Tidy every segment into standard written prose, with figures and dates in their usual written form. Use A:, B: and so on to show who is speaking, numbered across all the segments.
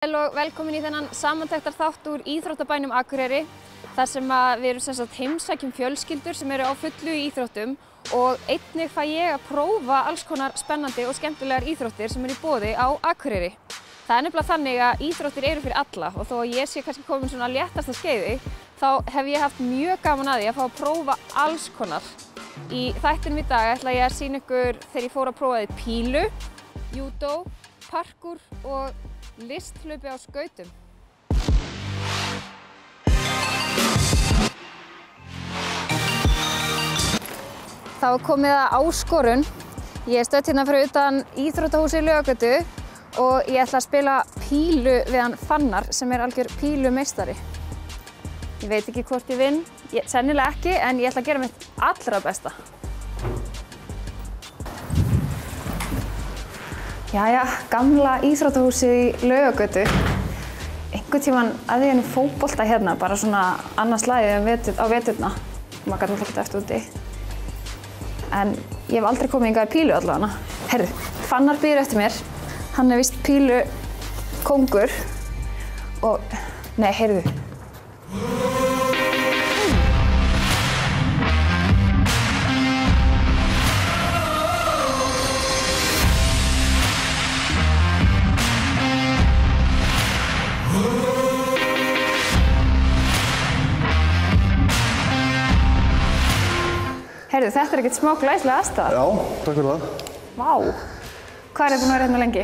A: Og velkomin í þennan samantektarþátt úr íþróttabænum Akureyri þar sem við erum heimsækjum fjölskyldur sem eru á fullu í íþróttum og einnig fæ ég að prófa alls konar spennandi og skemmtilegar íþróttir sem eru í boði á Akureyri. Það er nefnilega þannig að íþróttir eru fyrir alla og þó að ég sé kannski komin svona léttasta skeiði þá hef ég haft mjög gaman að því að fá að prófa alls konar. Í þættinum í dag ætla ég að sýna ykkur þegar ég fór að prófa pílu, júdó, parkour og listhlaupi á skautum. Þá er komið að áskorun. Ég er stödd hérna fyrir utan íþróttahúsið Laugagötu og ég ætla að spila pílu við hann Fannar sem er algjör pílumeistari. Ég veit ekki hvort ég vinn, sennilega ekki, en ég ætla að gera mitt allra besta. Jæja, gamla íþróttahúsið í Laugagötu. Einhvern tímann að ég fótbolta hérna, bara svona annað slagið á veturna. Maður gat náttúrulega ekkert eftir úti. En ég hef aldrei komið hingað í pílu allavega. Heyrðu, Fannar bíður eftir mér. Hann er víst pílu kóngur. Og, nei, heyrðu. Heyrðu, þetta er ekkert smá glæsileg aðstaða.
B: Já, takk fyrir það.
A: Vá! Hvað er þið búin að vera hérna lengi?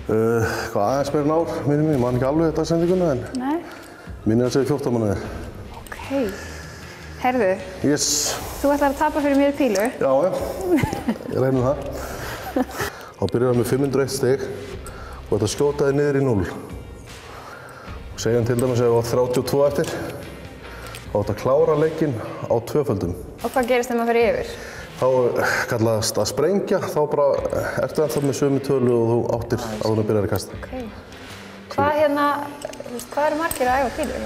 B: Aðeins meira en ár, minnum ég. Ég man ekki alveg dagsendinguna, en minnir að segja 14 mánuðir.
A: Ok. Heyrðu,
B: Yes.
A: þú ætlar að tapa fyrir mér í pílu.
B: Já, ég reynum það. Þá byrjar það með 501 stig og þetta skjótaði niður í 0. Og segjum til dæmis ef við á 32 eftir. Þá átt að klára leikinn á tvöföldum.
A: Og hvað gerist þegar maður fer yfir?
B: Þá kallast að sprengja, þá bara ertu ennþá með sömu tölu og þú áttir áður en byrjar að kasta.
A: Ok. Hvað eru margir að æfa pílu?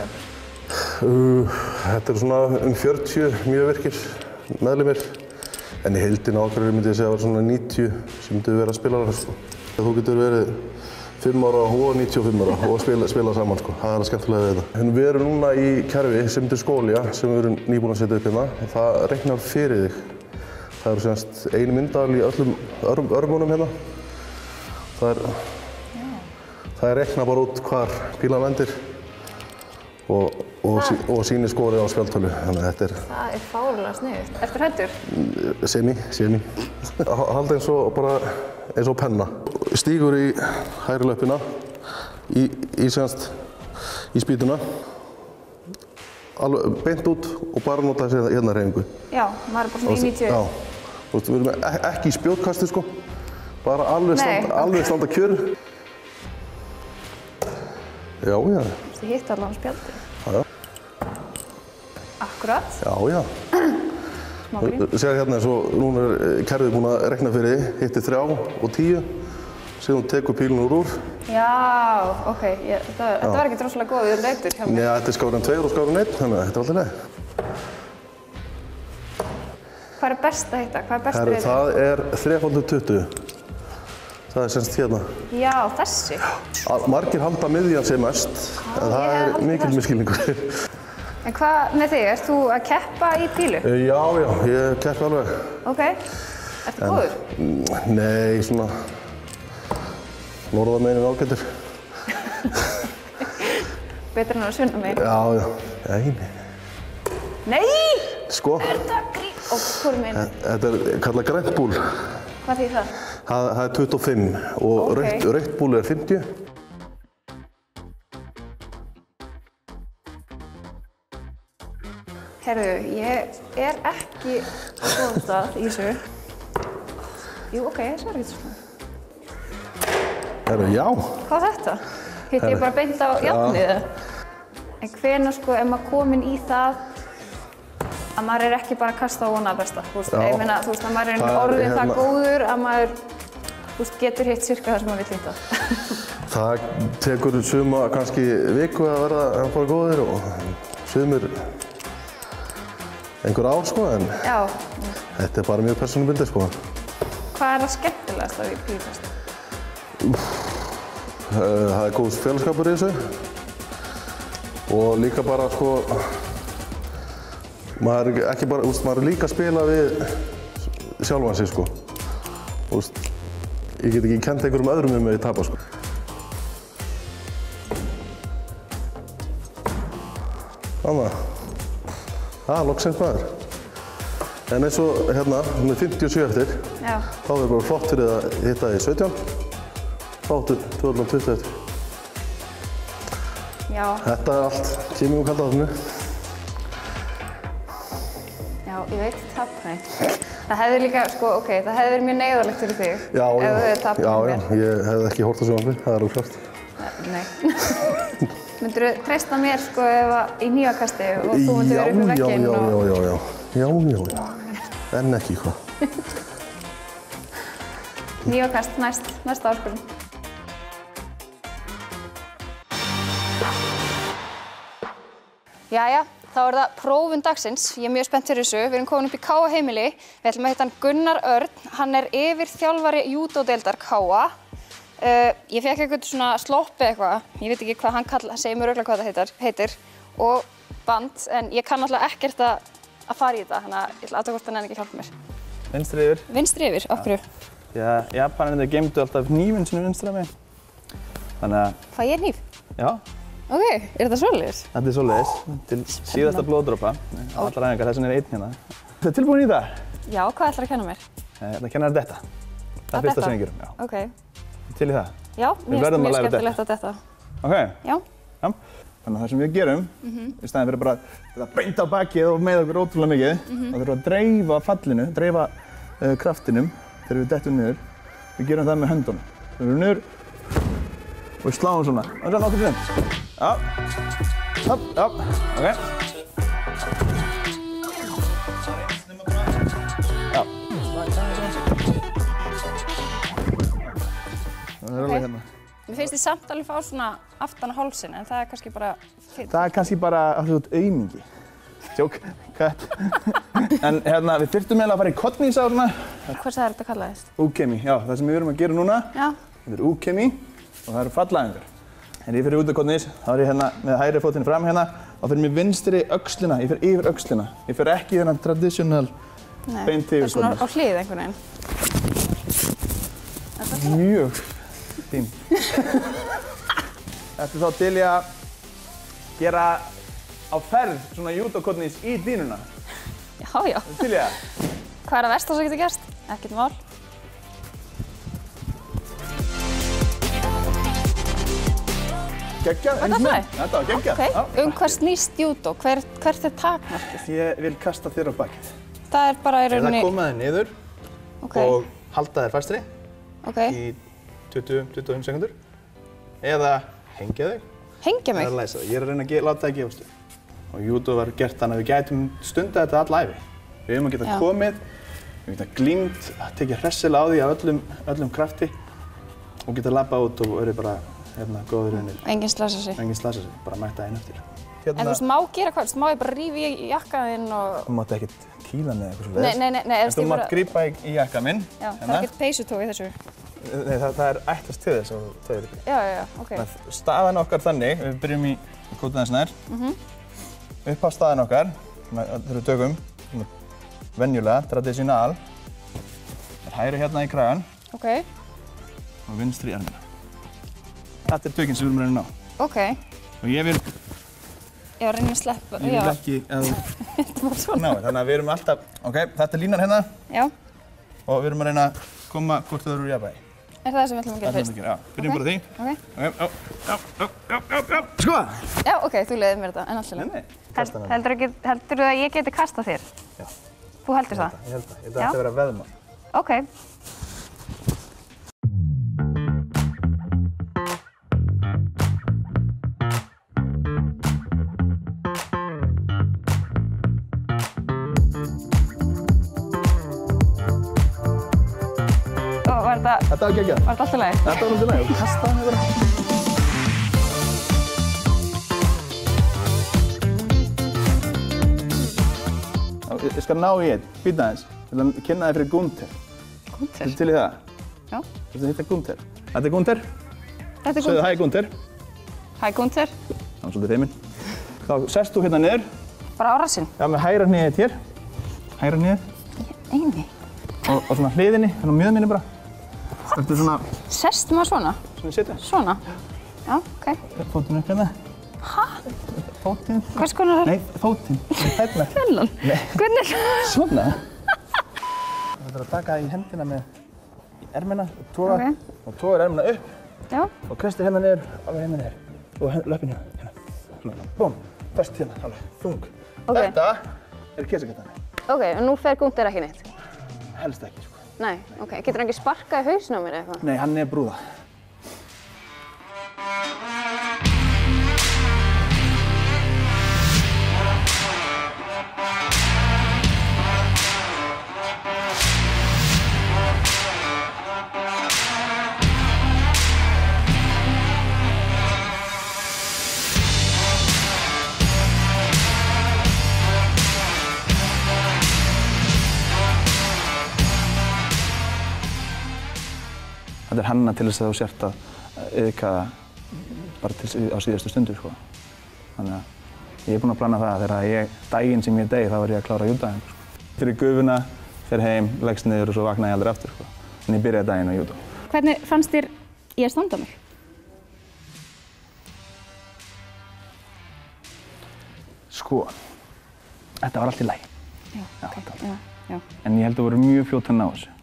B: Þetta eru svona 40 mjög virkir meðlimir. En í heildina á Akureyri myndi ég segja að það var svona 90 sem myndu vera spilarar. Þú getur verið 5 ára og 95 ára og spila saman. Það er skemmtilega við þetta. En við erum núna í kerfi sem heitir Skólia sem við erum nýbúin að setja upp hérna. Það reiknar fyrir þig. Það eru semst ein myndal í öllum örmunum hérna. Það er reiknað bara út hvar pílan lendir og sýnir skorið á spjaldtölu. Þannig að þetta er... Það
A: er fáránlega sniðugt. Ertu hræddur?
B: Semi. Halda eins og penna. Stígur í hægri löppina, í spýtuna, alveg beint út og bara nota þessi hérna hreyfingu.
A: Já, maður er bara svona í 90.
B: Já, við erum ekki í spjótkasti sko, bara alveg standa kjör. Já.
A: Þú hitt allavega spjaldi.
B: Já.
A: Akkurat.
B: Já.
A: Smá grín.
B: Sér hérna eins og núna er kerfið búin að reikna fyrir þig, hitti 3 og 10. Síðan tekur pílun úr.
A: Já, ok. Þetta var ekki rosalega góður leitur hjá mér.
B: Nei, þetta er skárinn 2 og skárinn 1, þannig að þetta er alltaf leið.
A: Hvað er best að hitta? Hvað er best að hitta?
B: Það er 3x20. Það er semst hérna.
A: Já, þessi.
B: Margir halda miðjan sem mest, en það er mikil misskilningur.
A: En hvað með þig? Ert þú að keppa í pílu?
B: Já, ég keppi alveg.
A: Ok. Ertu góður?
B: Nei, svona... Norðamegin ágættur.
A: Betur en á sunnamegin?
B: Já.
A: Nei!
B: Sko.
A: Er þetta grín? Og hvort megin?
B: Þetta er kallað grænt búl.
A: Hvað þýðir það?
B: Það er 25 og rautt búl er 50.
A: Heyrðu, ég er ekki á góðum stað í þessu. Jú, ok, þessu var ekkert svona.
B: Já.
A: Hvað er þetta? Hitti ég bara beint á járnið? En hvenær er maður komin í það að maður er ekki bara að kasta á vonað besta? Ég meina, að maður er orðinn það góður að maður getur hitt cirka það sem maður vill hitta.
B: Það tekur suma kannski viku að verða að fara góðir og sumir einhver ár en þetta er bara mjög persónubundið
A: Hvað er það skemmtilegast við pílukasti?
B: Það góð félagsskapur í þessu. Og líka bara, sko, maður ekki bara, maður líka að spila við sjálfan sig, sko. Ég get ekki kennt einhverjum öðrum ég tapa, sko. Þannig að, loksins maður. En eins og hérna, með 57 eftir, þá er bara flott fyrir að hitta í 17. Flottur 220 eftir.
A: Já.
B: Þetta er allt, kemur kalda á þennu.
A: Já, ég veit tapnæg. Það hefði líka, sko, ok, það hefði verið mjög neyðarlegt fyrir þig.
B: Já,
A: ef þú hefði tapnæg mér.
B: Já, ég hefði ekki hórt á sjónvarpi, það er óklart.
A: Nei. Myndirðu treysta mér, sko, ef í nýjakasti og þú myndir verið upp í vegginn og... Já. En ekki hvað. Nýjakast næsta áskorun. Jæja, þá er það prófun dagsins. Ég er mjög spennt fyrir þessu. Við erum komin upp í K.A. heimili. Við ætlum að hitta hann Gunnar Örn. Hann er yfirþjálfari júdódeildar K.A. Ég fekk eitthvað svona sloppi eitthvað. Ég veit ekki hvað hann segir mér örugglega hvað það heitir. Og band, en ég kann alltaf ekkert að fara í þetta. Þannig að ég ætla að aðtöku hvort hann ekki hjálpa mér.
C: Vinstri yfir.
A: Vinstri yfir? Af hverju?
C: Já, Japanirnir geymdu alltaf hnífinn sinu vinstra megin. Þannig að...
A: Fæ ég hníf?
C: Já.
A: Ok, er þetta svoleiðis?
C: Þetta er svoleiðis, til síðasta blóðdropa. Allar æfingar, þess vegna er einn hérna. Þú ert tilbúin í það?
A: Já, hvað ætlar að kenna mér?
C: Ég ætla að kenna þér detta. Það er fyrsta sem ég gerum, já.
A: Ok.
C: Til í það?
A: Já, mér finnst mjög skemmtilegt að detta.
C: Ok?
A: Já.
C: Þannig að það sem við gerum, í staðinn fyrir bara að beinta á bakið og með okkur ótrúlega mikið, þá þurfum við að dreifa fallinu, dreifa kraftinum þegar við dettum niður. Við gerum það með höndunum. Við erum niður og við sláum svona. Og svo nokkur sem. Já. Hopp, ok. Já. Það er alveg hérna.
A: Mér finnst þið samt alveg fá svona aftan á hálsinn, en það er kannski bara fint.
C: Það er kannski bara að þú ert aumingi. Tjók, cut. En hérna, við þyrftum eiginlega að fara í kottnís á svona.
A: Hvað sagði þetta að kalla þess?
C: Ukemi, já. Það sem við erum að gera núna.
A: Já.
C: Þetta er ukemi og það eru fallaæfingar. En ég fyrir út af kottnís, þá er ég hérna með hægri fótinn fram hérna og fyrir með vinstri öxlina, ég fyrir yfir öxlina. Ég fyrir ekki þennan traditional beint yfir
A: svona á hlið einhvern veginn.
C: Mjög fín. Þetta er þá til ég að gera á ferð svona júdókottnís í dýnuna.
A: Já.
C: Til ég að.
A: Hvað er að versta sem getur gerst? Ekkert mál.
C: Geggjað, eins með. Þetta var geggjað.
A: Ok, hvað snýst júdó? Hvert er takmarkið?
C: Ég vil kasta þér á bakið.
A: Það er bara í rauninni...
C: Eða koma þér niður og halda þér fastri í 20-25 sekundur. Eða hengja þig.
A: Hengja mig?
C: Eða læsa þig. Ég er að reyna að láta það gefast þig. Og júdó var gert þannig að við gætum stundað þetta alla ævi. Við höfum að geta komið, við geta glímt, tekið hressilega á því af öllum krafti og geta labbað út og verið bara góðir vinir.
A: Enginn slasa sig?
C: Enginn slasa sig, bara mæta einn eftir.
A: En þú veist, má gera hvað? Má ég bara rífa í jakkann þinn og...
C: Þú mátt ekkert kýla með eitthvað svo leiðis.
A: Nei.
C: En þú mátt grípa í jakkann minn.
A: Já, það er ekkert peysutói í þessu.
C: Nei, það er ætlast til þess að það er ekki.
A: Já, ok.
C: Staðan okkar þannig, við byrjum í kóta þess nær. Upp á staðan okkar, þegar við tökum, venjulega, traditional. Það er hægri hérna í kragann.
A: Ok.
C: Og vinstri í armina. Þetta er tökinn sem við erum að reyna á.
A: Ok.
C: Og ég vil...
A: Já, reyna að sleppa.
C: Ég vil ekki að
A: þú ná,
C: þannig að við erum alltaf... Ok, þetta er línan hérna.
A: Já.
C: Og við erum að reyna að koma hvort þau eru í jafnvægi.
A: Er það sem við ætlum að gera fyrst?
C: Já, byrjum bara því.
A: Ok.
C: Sko!
A: Já, ok, þú leiðir mér þetta, en alltaf.
C: Nei.
A: Heldurðu að ég geti kastað þér?
C: Já.
A: Þú heldur það?
C: Ég held það. Ég held að þetta vera veðmál.
A: Ok.
C: Þetta var geggjað.
A: Var þetta alltaf leið?
C: Þetta var alltaf leið. Þú kastaði mig bara. Ég skal ná í einn. Býta aðeins. Ég vil kynna þig fyrir Gunther.
A: Gunther?
C: Ertu til í það?
A: Já.
C: Þú veist að hitta Gunther. Þetta er Gunther.
A: Þetta er
C: Segðu hæ Gunther.
A: Hæ Gunther.
C: Það var svolítið feiminn. Þá sest þú hérna niður.
A: Bara á rassinn?
C: Já, með hægra hnéð hér. Hægra hnéð.
A: Eini.
C: Og svona hliðinni, hérna á mjöðminni bara. Þetta er svona...
A: Sest maður svona?
C: Svona setja.
A: Svona? Já, ok.
C: Fótinn upp hérna.
A: Hæ?
C: Fótinn.
A: Hvers konar er?
C: Nei, fótinn. Þarna.
A: Þennan? Hvernig?
C: Svona. Það þarf að taka í hendina með ermina og toga. Og togar ermina upp.
A: Já.
C: Og kastar hérna niður, alveg hérna niður. Og löppin hérna. Svona. Búm. Fast hérna, alveg. Þung. Þetta er kesakettan.
A: Ok, og nú fer Gunther ekki neitt?
C: Helst ekki, sko.
A: Nei, ok. Getur hann ekki sparkað í hausinn á mér eða eitthvað?
C: Nei, hann er brúða. Þetta er hanna til þess að þú sért að auðvika bara á síðustu stundu, sko. Þannig að ég er búinn að plana það að daginn sem ég deyr, þá er ég að klára júdóinn, sko. Fyrir gufuna, fer heim, leggst niður og svo vakna ég aldrei aftur, sko. En ég byrjaði daginn á júdó.
A: Hvernig fannst þér ég að standa mig?
C: Sko, þetta var allt í lagi.
A: Já, ok. Já.
C: En ég held að þú voru mjög fljót að ná þessu.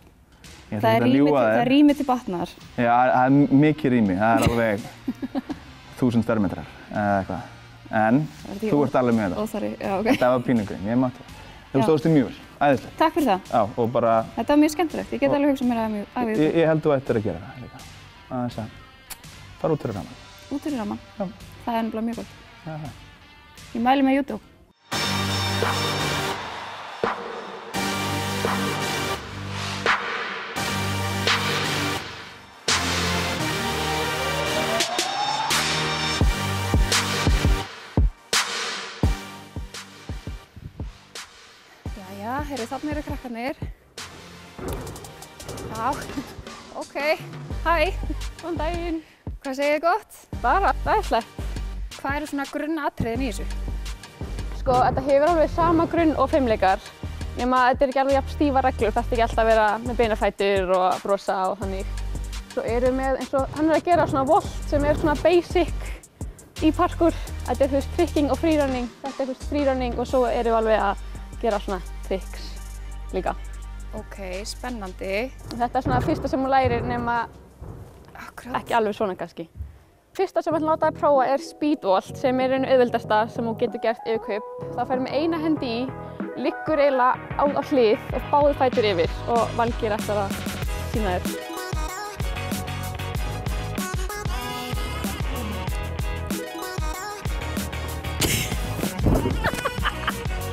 A: Það er rými til batnaðar. Já,
C: það er mikið rými. Það er alveg 1000 fermetrar eða eitthvað. En þú ert alveg með þetta.
A: Óþarfi, já, ok.
C: Þetta var píningurinn, ég mátti það. Þú stóðst þig mjög vel, æðislegt.
A: Takk fyrir það.
C: Já, og bara...
A: Þetta var mjög skemmtilegt. Ég get alveg hugsað mér að æfa.
C: Ég held þú ættir að gera það líka. Aðeins að fara út fyrir rammann.
A: Út fyrir rammann?
C: Já.
A: Það er nefnilega mjög gott.
C: Já, það.
A: Ég mæli með júdó. Heyrðu, þarna eru krakkarnir. Já, ok. Hæ, góðan daginn. Hvað segið þið gott? Bara, dæslegt. Hvað eru svona grunnatriðin í þessu? Sko, þetta hefur alveg sama grunn og fimleikar. Nema þetta er ekki alveg jafn stífa reglur. Þetta er ekki alltaf að vera með beinafætur og brosa og þannig. Svo erum við með eins og hann er að gera svona volt sem er svona basic í parkour. Þetta er tricking og freerunning. Þetta er freerunning og svo erum við alveg að gera svona tricks líka. Ok, spennandi. Þetta er svona fyrsta sem hún lærir nema ekki alveg svona kannski. Fyrsta sem við ætlum að láta þig prófa er speedvolt sem er einu auðveldasta sem hún getur gert yfirkaup. Það fer með eina hendi í, liggur eiginlega á hlið og báðir fætur yfir og Valgeir ætlar að sýna þér.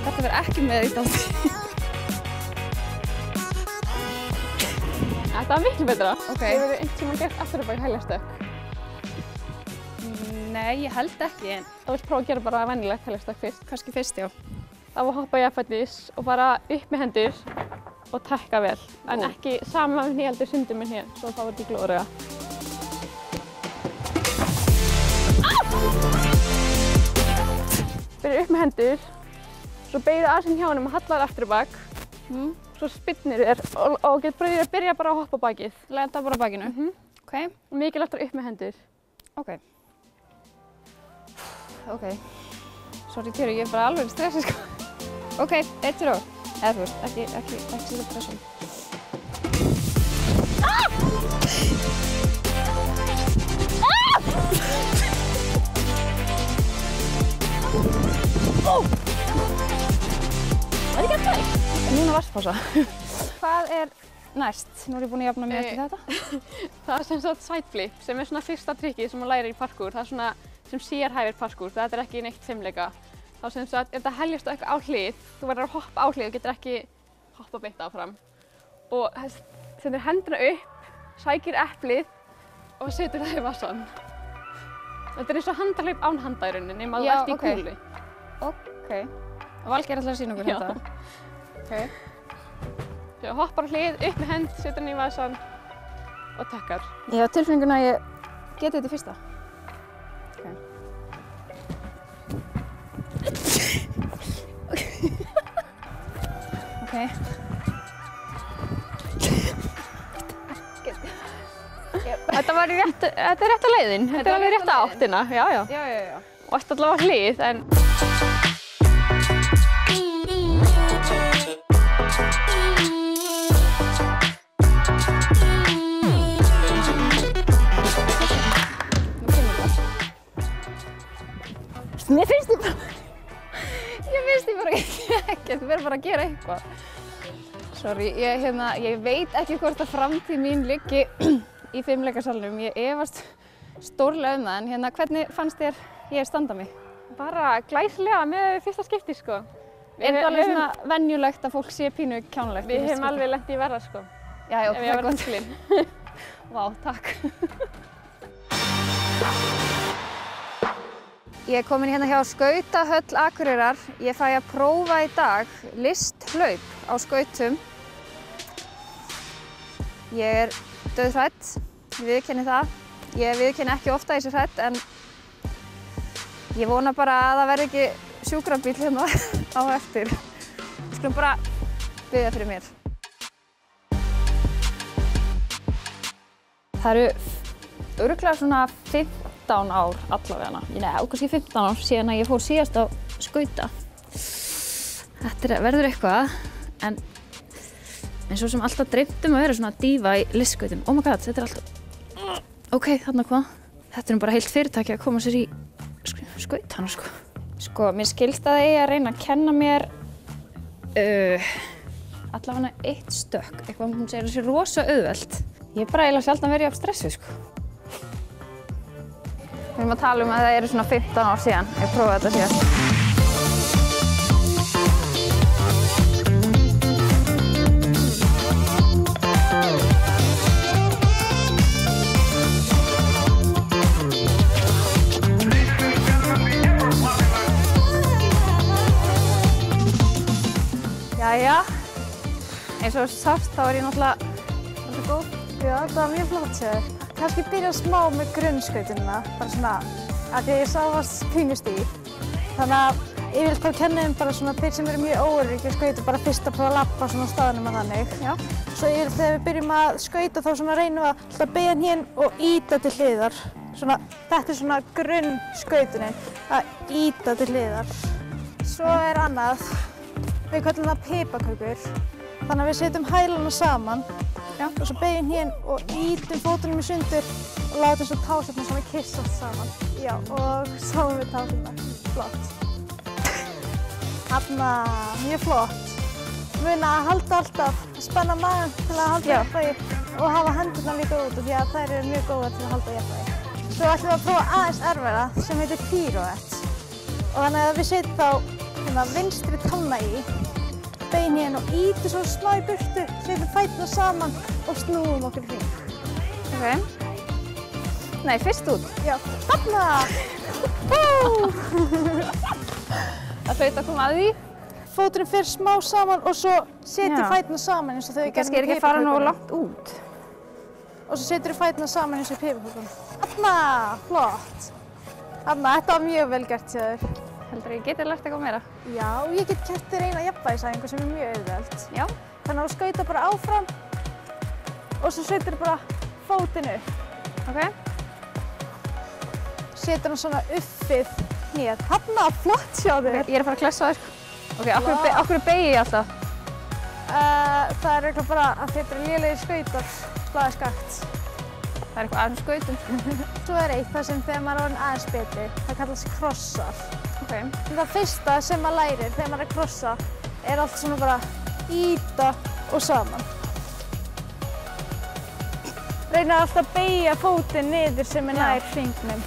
A: Þetta verður ekki með í dáti. Þetta var miklu betra. Okay. Hefur þið einhvern tímann gert afturábak hæglastökk? Nei, ég held ekki. En þú vilt prófa að gera bara venjulegt hæglastökk fyrst? Kannski fyrst, já. Þá hoppa jafnfætis og bara upp með hendur og tekka vel. En ekki saman með hné heldur sundum með hné, svo þá verður þetta glóðröga. Byrja upp með hendur, svo beygðu aðeins hjá honum og hallar afturábak. Svo spinnir þér og getur byrja bara að hoppa á bakið. Lenda bara á bakinu? Ok. Og mikilvægt upp með hendur. Ok. Ok. Sorry, Tjörg, ég er bara alveg stressið, sko. Ok, 1, 2. Eða þú veist, ekki setja pressun. Það er ekki alltaf. Núna vatnspása. Hvað er næst? Nú er ég búin að jafna mig eftir þetta. Það er sem sagt sideflip sem er svona fyrsta trikkið sem hún lærir í parkour. Það er svona sem sérhæfir parkour. Þetta er ekki neitt fimleika. Þá sem sagt, ef það heljast eitthvað á hlið, þú verður að hoppa á hlið og getur ekki hoppa beint áfram. Og sendir hendina upp, sækir eplið og setur það í vassan. Þetta er eins og handahlaup án handa í rauninni, nema þú ert í kúlu. Ok. Og Valgeir ætlar að sýna okkur þetta. Ok. Svo hoppar á hlið, upp með hend, setur henni í vasan og takkar. Ég hef tilfinninguna að ég getið þetta í fyrsta? Ok.
D: Þetta er rétta leiðin. Þetta er alveg rétta áttina. Já. Og þetta allavega hlið, en...
A: Mér finnst ég bara ekkert, þú verður bara að gera eitthvað. Sorry, ég veit ekki hvort að framtíð mín liggi í fimleikasalnum. Ég efast stórlega það, en hvernig fannst þér ég standa mig?
D: Bara glæsilega með fyrsta skipti, sko.
A: Er þetta alveg svona venjulegt að fólk sé pínu kjánulegt?
D: Við höfum alveg lent í verra, sko.
A: Já,
D: ef ég var vanskilin.
A: Vá, takk. Ég er komin hérna hjá Skautahöll Akureyrar. Ég fæ að prófa í dag listhlaup á skautum. Ég er dauðhrædd, ég viðurkenni það. Ég viðurkenni ekki ofta þessi hrædd, en ég vona bara að það verði ekki sjúkrabíll hérna á eftir. Við skulum bara biðja fyrir mér. Það eru örugglega svona 15 ár allavega. Nei, kannski 15 ár síðan að ég fór síðast á skauta. Þetta verður eitthvað, en svo sem alltaf dreymt að vera svona dífa í listskautum. Oh my god, þetta er alltaf... Ok, þarna hvað? Þetta er bara heilt fyrirtæki að koma sér í skautana, sko. Sko, mér skilst að það eigi að reyna að kenna mér allavega eitt stökk. Eitthvað hún segir þessi rosa auðvelt. Ég er bara eiginlega sjaldan verið jafn stressuð, sko. Við erum að tala um að það eru svona 15 ár síðan ég prófaði þetta síðast. Jæja, eins og sást þá er ég náttúrulega góð.
E: Já, þetta var mjög flott hjá þér. Kannski byrja smá með grunnskautunina, bara svona að því að ég sá varst pínustíg. Þannig að ég vil bara kenna þeim bara svona þeir sem eru mjög óöruggir að skauta bara fyrst að prófa að labba svona á staðnum að þannig.
A: Já.
E: Svo þegar við byrjum að skauta þá svona reynum við að beygja hnén og ýta til hliðar. Svona, þetta er svona grunnskautunin, að ýta til hliðar. Svo er annað, við kallum það pipakökur. Þannig að við setjum hælana saman. Já. Og svo beygjum hnén og ýtum fótunum í sundur og látum svo tásarnar svona kyssast saman. Já, og sáum við tásarnar. Flott. Þarna, mjög flott. Muna að halda alltaf, spenna magann til að halda jafnvægi og hafa hendurnar líka út því að þær eru mjög góðar til að halda jafnvægi. Svo ætlum við að prófa aðeins erfiðara sem heitir pirouette. Og þannig að við setjum þá vinstri tanna í. Bein hérna og ýtum svo smá í burtu, setjum fæturna saman og snúum okkur hring.
A: Ok. Nei, fyrst út.
E: Já, þarna!
A: Það hlaut að koma að því.
E: Fóturinn fer smá saman og svo setjum fæturna saman eins og þau
A: kannski er ekki að fara nógu langt út.
E: Og svo setjum fæturna saman eins og í pipakökunum. Þarna! Flott! Þarna, þetta var mjög vel gert hjá þér.
A: Heldur að ég geti lært eitthvað meira?
E: Já, ég get kert þér eina jafnvægisæfingu sem er mjög auðvelt.
A: Já.
E: Þannig að þú skautar bara áfram og svo setur bara fótinn upp.
A: Ok.
E: Setur hann svona uppið hnéð. Þarna, flott hjá þér.
A: Ég er að fara að klessa þér. Ok, af hverju beygi ég alltaf?
E: Það er eitthvað bara að þetta eru lélegir skautar, slaði skakt.
A: Það er eitthvað aðeins skautum.
E: Svo er eitt það sem þegar maður er orðinn aðeins betri, það kallast krossar.
A: Ok.
E: Það fyrsta sem maður lærir þegar maður er að krossa er allt svona bara ýta og saman. Reyna alltaf að beygja fótinn niður sem er nær hringnum.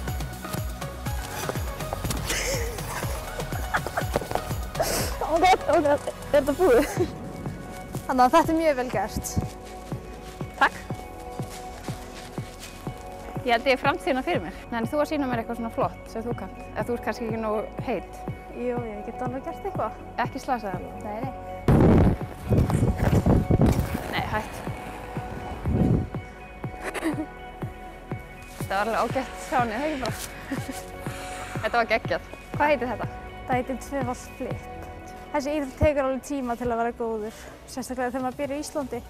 E: Oh my god, er þetta búið? Þannig að þetta er mjög vel gert.
A: Takk. Ég held ég framtíðina fyrir mér. En þú að sýna mér eitthvað svona flott sem þú kannt. Eða þú ert kannski ekki nógu heit.
E: Jú, ég get alveg gert eitthvað.
A: Ekki slasa það?
E: Nei.
A: Nei, hætt. Þetta var alveg ágætt skránið, það ekki bara? Þetta var geggjað. Hvað heitir þetta?
E: Það heitir tvöfalt flip. Þessi íþrótt tekur alveg tíma til að vera góður, sérstaklega þegar maður býr í Íslandi,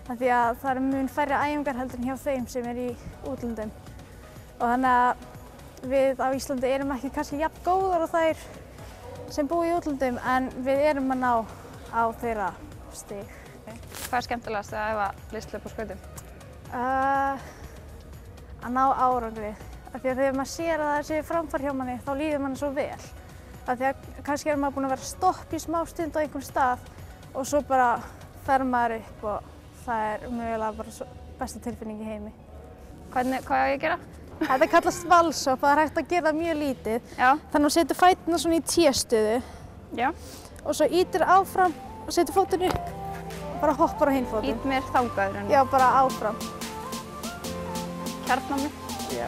E: af því að það eru mun færri æfingar heldur en hjá þeim sem er í útlöndum. Og þannig að við á Íslandi erum ekki kannski jafn góðar og þær sem búa í útlöndum, en við erum að ná á þeirra stig.
A: Hvað er skemmtilegast að æfa listhlaup á skautum?
E: Að ná árangri. Af því að þegar maður sér að það sé framfar hjá manni, þá líður manni svo vel. Af því að kannski er maður búinn að vera stopp í smá stund á einhvern stað og svo bara fer maður upp og það er mögulega bara besta tilfinning í heimi.
A: Hvað á ég að gera?
E: Þetta kallast valshopp, það er hægt að gera það mjög lítið.
A: Já.
E: Þannig að þú setur fæturna svona í T-stöðu.
A: Já.
E: Og svo ýtir áfram og setur fótinn upp og bara hoppar á hinn fótinn.
A: Ít mér þangað
E: Já, bara áfram.
A: Kjarnámi.
E: Já.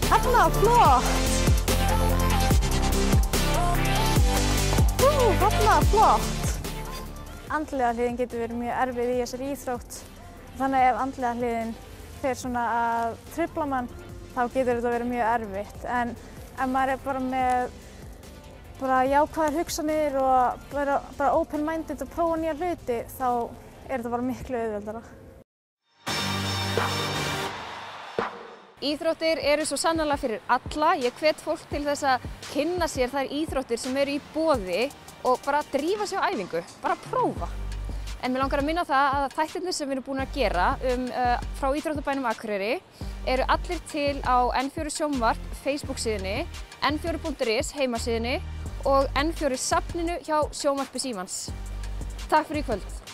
E: Þarna, flott! Þarna, flott! Andlega hliðin getur verið mjög erfið í þessari íþrótt. Þannig ef andlega hliðin fer svona að trufla mann, þá getur þetta verið mjög erfitt. En ef maður er bara með jákvæðar hugsanir og bara open-minded og prófa nýja hluti, þá er þetta bara miklu auðveldara.
A: Íþróttir eru svo sannarlega fyrir alla. Ég hvet fólk til þess að kynna sér þær íþróttir sem eru í boði og bara drífa sig á æfingu, bara prófa. En mér langar að minna það að þættirnir sem við erum búin að gera frá Íþróttabænum Akureyri eru allir til á N4 Sjónvarp Facebook síðunni, n4.is heimasíðunni og N4 safninu hjá Sjónvarpi Símans. Takk fyrir í kvöld.